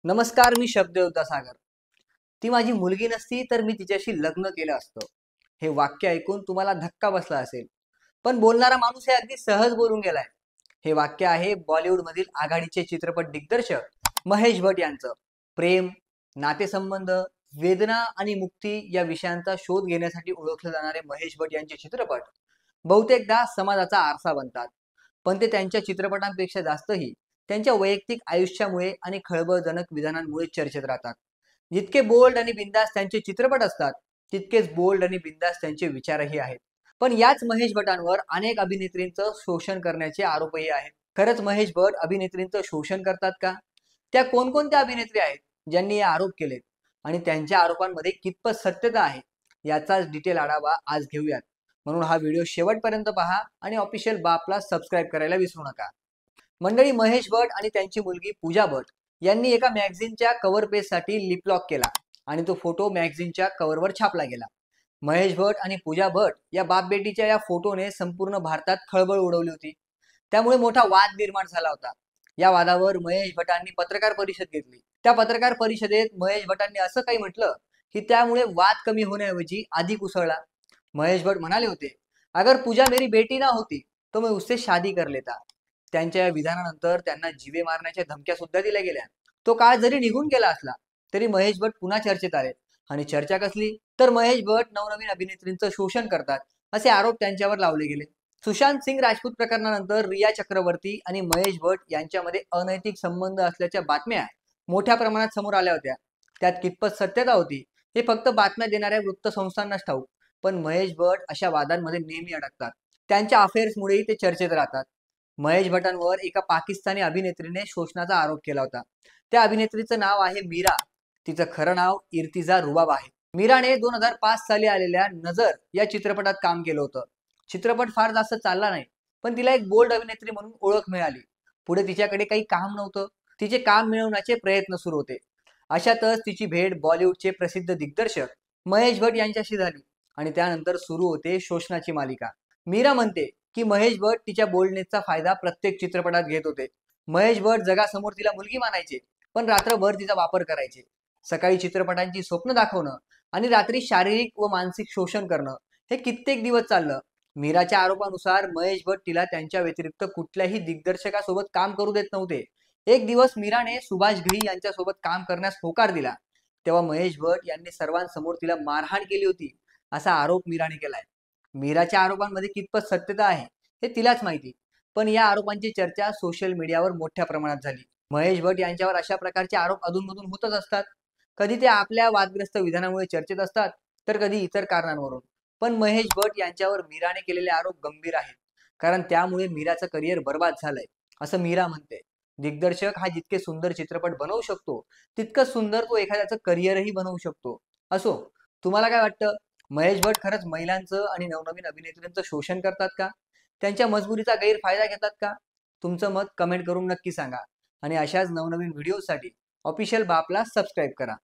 नमस्कार, मी शब्दयोद्धा सागर. ती माझी मुलगी नसती तर मी तिच्याशी लग्न केलं असतं. हे वाक्य ऐकून तुम्हाला धक्का बसला असेल. पण बोलणारा माणूस हे अगदी सहज बोलून गेलाय. हे वाक्य आहे बॉलिवूडमधील आघाडीचे चित्रपट दिग्दर्शक महेश भट यांचं. प्रेम, नातेसंबंध, वेदना आणि मुक्ती या विषयांचा शोध घेण्यासाठी ओळखले जाणारे महेश भट यांचे चित्रपट बहुतेकदा समाजाचा आरसा बनतात. पण ते त्यांच्या चित्रपटांपेक्षा जास्तही त्यांच्या वैयक्तिक आयुष्यामुळे आणि खळबळजनक विधानांमुळे चर्चेत राहतात. जितके बोल्ड आणि बिंदास त्यांचे चित्रपट असतात, तितकेच बोल्ड आणि बिंदास त्यांचे विचारही आहेत. पण याच महेश भटांवर अनेक अभिनेत्रींचं शोषण करण्याचे आरोपही आहेत. खरंच महेश भट अभिनेत्रींचं शोषण करतात का? त्या कोणकोणत्या अभिनेत्री आहेत ज्यांनी हे आरोप केलेत आणि त्यांच्या आरोपांमध्ये कितपत सत्यता आहे, याचाच डिटेल आढावा आज घेऊयात. म्हणून हा व्हिडिओ शेवटपर्यंत पहा आणि ऑफिशियल बापला सबस्क्राईब करायला विसरू नका. मंडळी, महेश भट आणि त्यांची मुलगी पूजा भट यांनी एका मॅगझिनच्या कव्हर पेजसाठी लिप लॉक केला आणि तो फोटो मॅगझिनच्या कव्हरवर छापला गेला. महेश भट आणि पूजा भट या बाप बेटीच्या या फोटोने संपूर्ण भारतात खळबळ उडवली होती. त्यामुळे मोठा वाद निर्माण झाला होता. या वादावर महेश भटांनी पत्रकार परिषद घेतली. त्या पत्रकार परिषदेत महेश भटांनी असं काही म्हटलं की त्यामुळे वाद कमी होण्याऐवजी अधिक उसळला. महेश भट म्हणाले होते, अगर पूजा मेरी बेटी ना होती तो मैं उससे शादी कर लेता. त्यांच्या या विधानानंतर त्यांना जीवे मारण्याच्या धमक्या सुद्धा दिल्या गेल्या. तो काळ जरी निघून गेला असला तरी महेश भट पुन्हा चर्चेत आले. आणि चर्चा कसली, तर महेश भट नवनवीन अभिनेत्रींचं शोषण करतात असे आरोप त्यांच्यावर लावले गेले. सुशांत सिंग राजपूत प्रकरणानंतर रिया चक्रवर्ती आणि महेश भट यांच्यामध्ये अनैतिक संबंध असल्याच्या बातम्या मोठ्या प्रमाणात समोर आल्या होत्या. त्यात कितपत सत्यता होती हे फक्त बातम्या देणाऱ्या वृत्तसंस्थांनाच ठाऊक. पण महेश भट अशा वादांमध्ये नेहमी अडकतात. त्यांच्या अफेअर्समुळेही ते चर्चेत राहतात. महेश भटांवर एका पाकिस्तानी अभिनेत्रीने शोषणाचा आरोप केला होता. त्या अभिनेत्रीचं नाव आहे मीरा. तिचं खरं नाव इर्तिजा रुबाब आहे. मीराने 2005 साली आलेल्या नजर या चित्रपटात काम केलं होतं. चित्रपट फार जास्त चालला नाही, पण तिला एक बोल्ड अभिनेत्री म्हणून ओळख मिळाली. पुढे तिच्याकडे काही काम नव्हतं. तिचे काम मिळवण्याचे प्रयत्न सुरू होते. अशातच तिची भेट बॉलिवूडचे प्रसिद्ध दिग्दर्शक महेश भट यांच्याशी झाली आणि त्यानंतर सुरू होते शोषणाची मालिका. मीरा म्हणते की महेश भट तिच्या बोल्डनेसचा फायदा प्रत्येक चित्रपटात घेत होते. महेश भट जगासमोर तिला मुलगी मानायचे, पण रात्रभर तिचा वापर करायचे. सकाळी चित्रपटांची स्वप्न दाखवणं आणि रात्री शारीरिक व मानसिक शोषण करणं हे कित्येक दिवस चाललं. मीराच्या आरोपानुसार महेश भट तिला त्यांच्या व्यतिरिक्त कुठल्याही दिग्दर्शकासोबत काम करू देत नव्हते. एक दिवस मीराने सुभाष घई यांच्यासोबत काम करण्यास होकार दिला, तेव्हा महेश भट यांनी सर्वांसमोर तिला मारहाण केली होती असा आरोप मीराने केलाय. मीराच्या आरोपांमध्ये कितपत सत्यता आहे हे तिलाच माहिती. पण या आरोपांची चर्चा सोशल मीडियावर मोठ्या प्रमाणात झाली. महेश भट यांच्यावर अशा प्रकारचे आरोप अधूनमधून होतच असतात. कधी ते आपल्या वादग्रस्त विधानामुळे चर्चेत असतात, तर कधी इतर कारणांवरून. पण महेश भट यांच्यावर मीराने केलेले आरोप गंभीर आहेत, कारण त्यामुळे मीराचं करिअर बर्बाद झालंय असं मीरा म्हणते. दिग्दर्शक हा जितके सुंदर चित्रपट बनवू शकतो, तितकं सुंदर तो एखाद्याचं करिअरही बनवू शकतो. असो, तुम्हाला काय वाटतं? महेश भट खरंच महिलांचं आणि नवनवीन अभिनेत्रींचं शोषण करतात का? त्यांच्या मजबुरीचा गैरफायदा घेतात का? तुमचं मत कमेंट करून नक्की सांगा. आणि अशाच नवनवीन व्हिडिओसाठी ऑफिशियल बापला सबस्क्राईब करा.